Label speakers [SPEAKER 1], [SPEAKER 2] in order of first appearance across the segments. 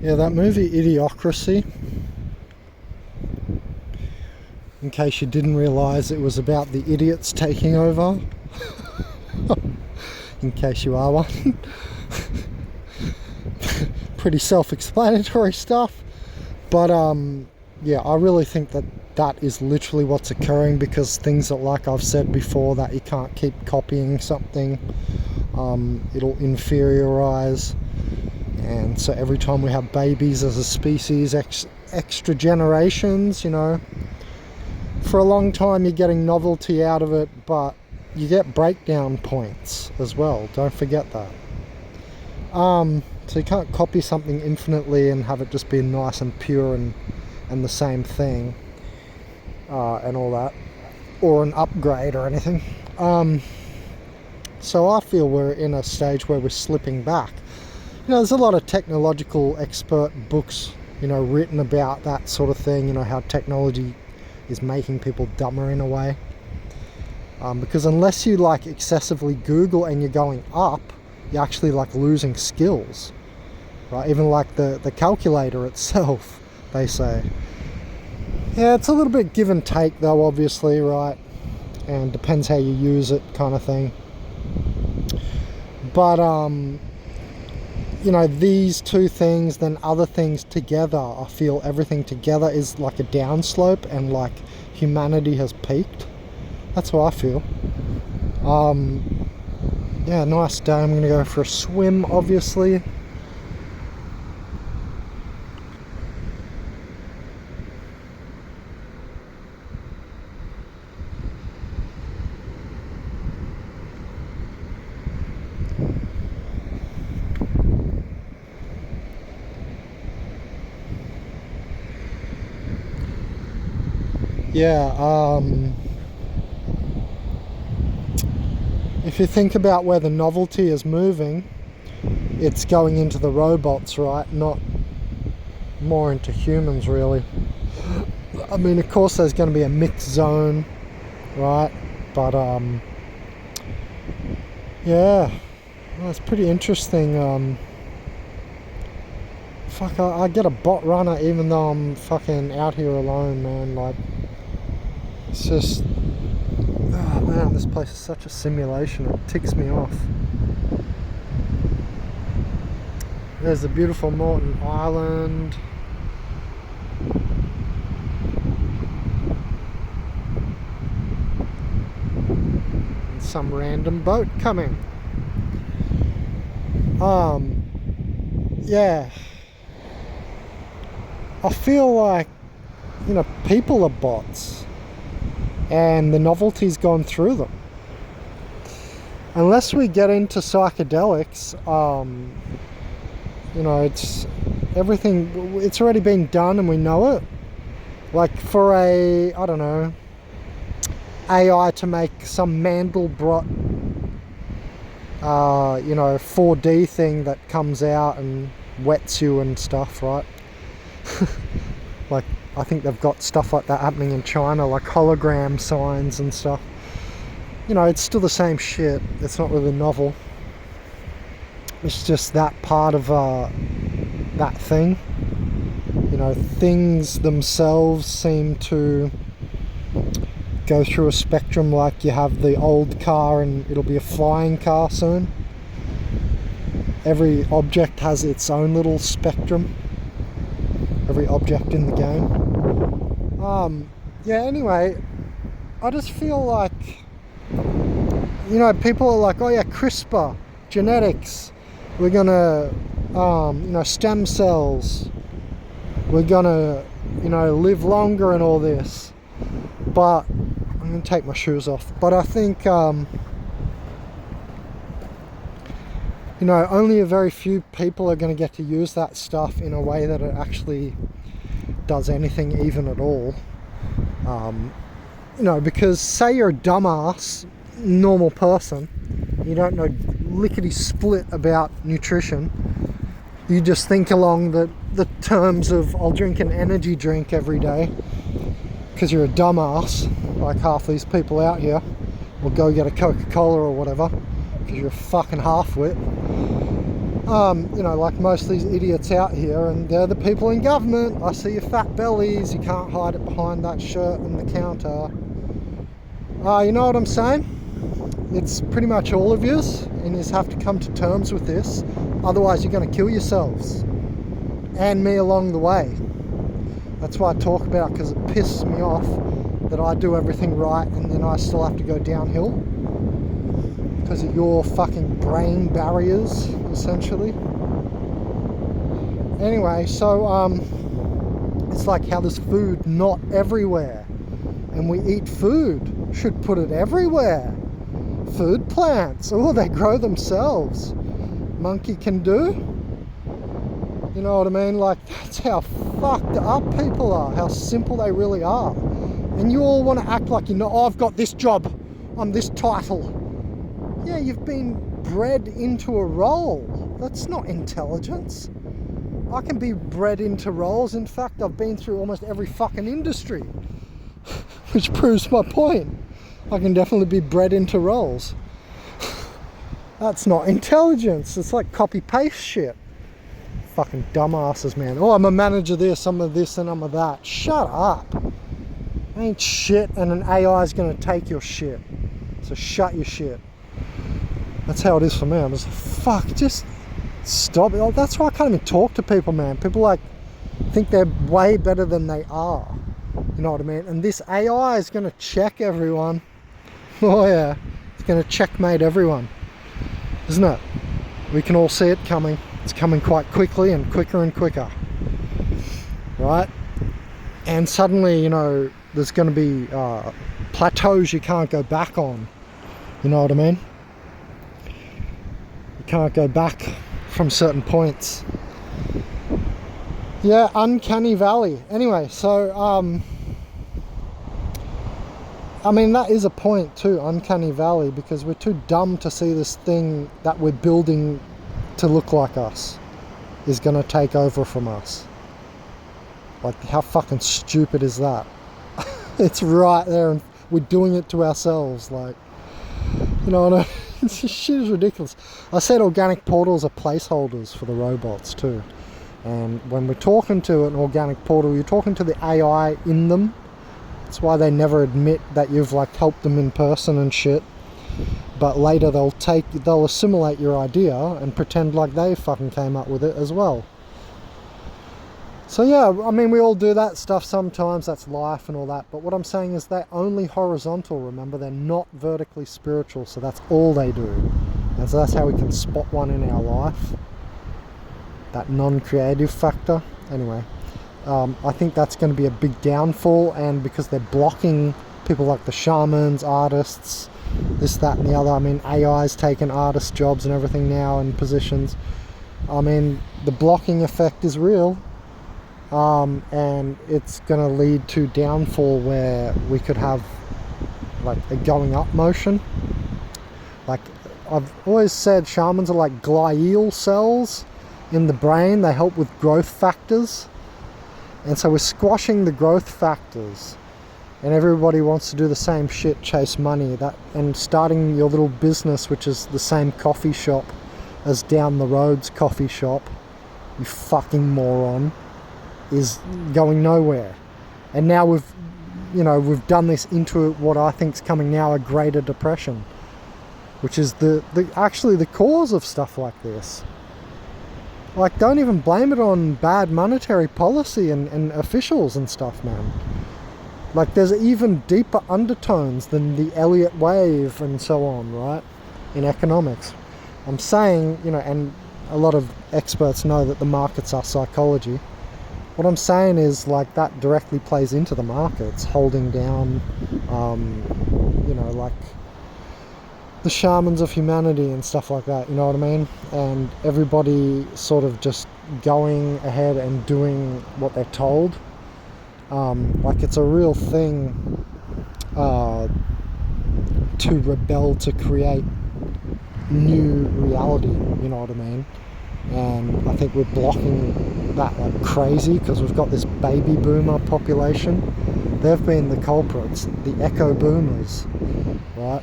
[SPEAKER 1] Yeah, that movie Idiocracy, in case you didn't realise, it was about the idiots taking over. In case you are one. Pretty self-explanatory stuff. But yeah, I really think that that is literally what's occurring, because things that, like I've said before, that you can't keep copying something. It'll inferiorize. And so every time we have babies as a species, extra generations, you know, for a long time you're getting novelty out of it, but you get breakdown points as well. Don't forget that. So you can't copy something infinitely and have it just be nice and pure and the same thing, and all that, or an upgrade or anything. So I feel we're in a stage where we're slipping back. You know, there's a lot of technological expert books, you know, written about that sort of thing, you know, how technology is making people dumber in a way. Because unless you like excessively Google and you're going up, you're actually like losing skills, right? Even like the calculator itself, they say. Yeah, it's a little bit give and take though, obviously, right? And depends how you use it, kind of thing. But you know, these two things, then other things together, I feel everything together is like a downslope, and like humanity has peaked. That's how I feel. Yeah, nice day. I'm gonna go for a swim, obviously. Yeah, if you think about where the novelty is moving, it's going into the robots, right? Not more into humans, really. I mean, of course there's going to be a mixed zone, right? But yeah, well, it's pretty interesting. Fuck, I get a bot runner even though I'm fucking out here alone, man. Like, it's just, oh man, this place is such a simulation. It ticks me off. There's the beautiful Morton Island. And some random boat coming. Yeah. I feel like, you know, people are bots, and the novelty's gone through them. Unless we get into psychedelics, you know, it's everything, it's already been done and we know it. Like for a, I don't know, AI to make some Mandelbrot, you know, 4D thing that comes out and wets you and stuff, right? Like, I think they've got stuff like that happening in China, like hologram signs and stuff. You know, it's still the same shit. It's not really novel. It's just that part of that thing. You know, things themselves seem to go through a spectrum. Like, you have the old car and it'll be a flying car soon. Every object has its own little spectrum. Every object in the game. Yeah, anyway, I just feel like, you know, people are like, oh yeah, CRISPR, genetics, we're gonna, you know, stem cells, we're gonna, you know, live longer and all this. But I'm gonna take my shoes off. But I think, you know, only a very few people are going to get to use that stuff in a way that it actually does anything even at all. You know, because say you're a dumbass, normal person, you don't know lickety-split about nutrition, you just think along the terms of, I'll drink an energy drink every day, because you're a dumbass, like half these people out here, or go get a Coca-Cola or whatever, because you're a fucking half-wit. You know, like most of these idiots out here, and they're the people in government. I see your fat bellies, you can't hide it behind that shirt and the counter. You know what I'm saying? It's pretty much all of yous, and you have to come to terms with this. Otherwise, you're going to kill yourselves. And me along the way. That's why I talk about, because it pisses me off that I do everything right and then I still have to go downhill. Because of your fucking brain barriers, essentially. Anyway, so, it's like how there's food not everywhere. And we eat food. Should put it everywhere. Food plants. Oh, they grow themselves. Monkey can do. You know what I mean? Like, that's how fucked up people are. How simple they really are. And you all want to act like, you know, oh, I've got this job. I'm this title. Yeah, you've been bred into a role. That's not intelligence. I can be bred into roles. In fact, I've been through almost every fucking industry. Which proves my point. I can definitely be bred into roles. That's not intelligence. It's like copy-paste shit. Fucking dumbasses, man. Oh, I'm a manager this, I'm a this, and I'm a that. Shut up. Ain't shit, and an AI is going to take your shit. So shut your shit. That's how it is for me. I'm just like, fuck, just stop it. That's why I can't even talk to people, man. People like think they're way better than they are. You know what I mean? And this AI is going to check everyone. Oh yeah, it's going to checkmate everyone. Isn't it? We can all see it coming. It's coming quite quickly and quicker. Right? And suddenly, you know, there's going to be plateaus you can't go back on. You know what I mean? You can't go back from certain points. Yeah, uncanny valley. Anyway, so, I mean, that is a point too, uncanny valley, because we're too dumb to see this thing that we're building to look like us is going to take over from us. Like, how fucking stupid is that? It's right there, and we're doing it to ourselves. Like, you know what I mean? This shit is ridiculous. I said organic portals are placeholders for the robots too. And when we're talking to an organic portal, you're talking to the AI in them. That's why they never admit that you've like helped them in person and shit. But later they'll assimilate your idea and pretend like they fucking came up with it as well. So yeah, I mean, we all do that stuff sometimes, that's life and all that, but what I'm saying is they're only horizontal, remember, they're not vertically spiritual, so that's all they do. And so that's how we can spot one in our life, that non-creative factor. Anyway, I think that's going to be a big downfall, and because they're blocking people like the shamans, artists, this, that and the other. I mean, AI's taken artist jobs and everything now in positions. I mean, the blocking effect is real. And it's going to lead to downfall where we could have like a going up motion. Like I've always said, shamans are like glial cells in the brain. They help with growth factors, and so we're squashing the growth factors, and everybody wants to do the same shit, chase money, that, and starting your little business, which is the same coffee shop as down the road's coffee shop, you fucking moron, is going nowhere. And now we've done this into what I think is coming now a greater depression, which is actually the cause of stuff like this. Like, don't even blame it on bad monetary policy and officials and stuff, man. Like, there's even deeper undertones than the Elliott wave and so on, right, in economics. I'm saying, and a lot of experts know that the markets are psychology. What I'm saying is, like, that directly plays into the markets, holding down, like the shamans of humanity and stuff like that, you know what I mean? And everybody sort of just going ahead and doing what they're told. Like, it's a real thing to rebel, to create new reality, you know what I mean? And I think we're blocking that like crazy because we've got this baby boomer population. They've been the culprits, the echo boomers, right?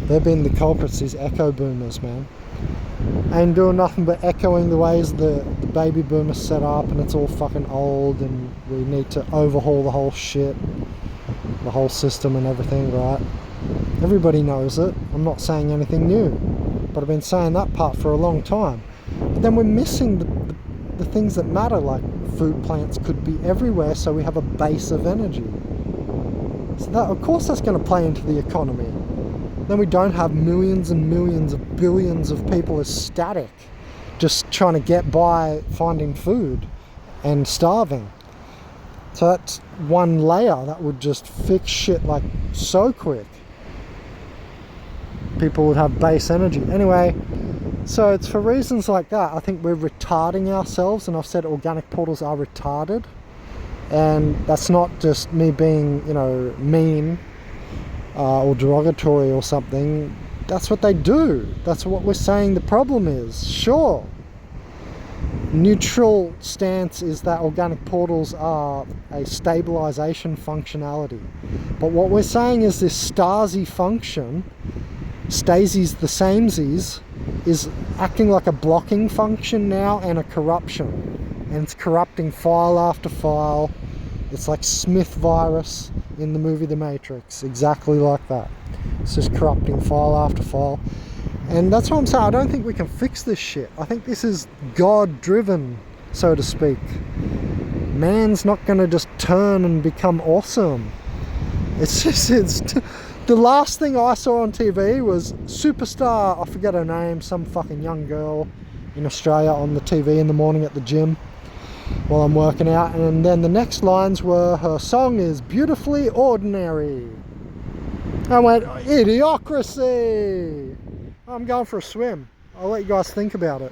[SPEAKER 1] They've been the culprits, these echo boomers, man. ain't doing nothing but echoing the ways the baby boomers set up, and it's all fucking old, and we need to overhaul the whole shit, the whole system and everything, right? Everybody knows it. I'm not saying anything new, but I've been saying that part for a long time. But then we're missing the things that matter, like food plants could be everywhere, so we have a base of energy. So that, of course, that's going to play into the economy. Then we don't have millions and millions of billions of people as static, just trying to get by finding food and starving. So that's one layer that would just fix shit like so quick. People would have base energy. Anyway, so it's for reasons like that. I think we're retarding ourselves, and I've said organic portals are retarded. And that's not just me being, mean or derogatory or something. That's what they do. That's what we're saying the problem is. Sure, neutral stance is that organic portals are a stabilization functionality. But what we're saying is this Stasi function, Stasi's the samesies, is acting like a blocking function now and a corruption. And it's corrupting file after file. It's like Smith virus in the movie The Matrix, exactly like that. It's just corrupting file after file. And that's what I'm saying. I don't think we can fix this shit. I think this is God-driven, so to speak. Man's not going to just turn and become awesome. The last thing I saw on TV was Superstar, I forget her name, some fucking young girl in Australia on the TV in the morning at the gym while I'm working out, and then the next lines were, her song is beautifully ordinary. I went, Idiocracy! I'm going for a swim. I'll let you guys think about it.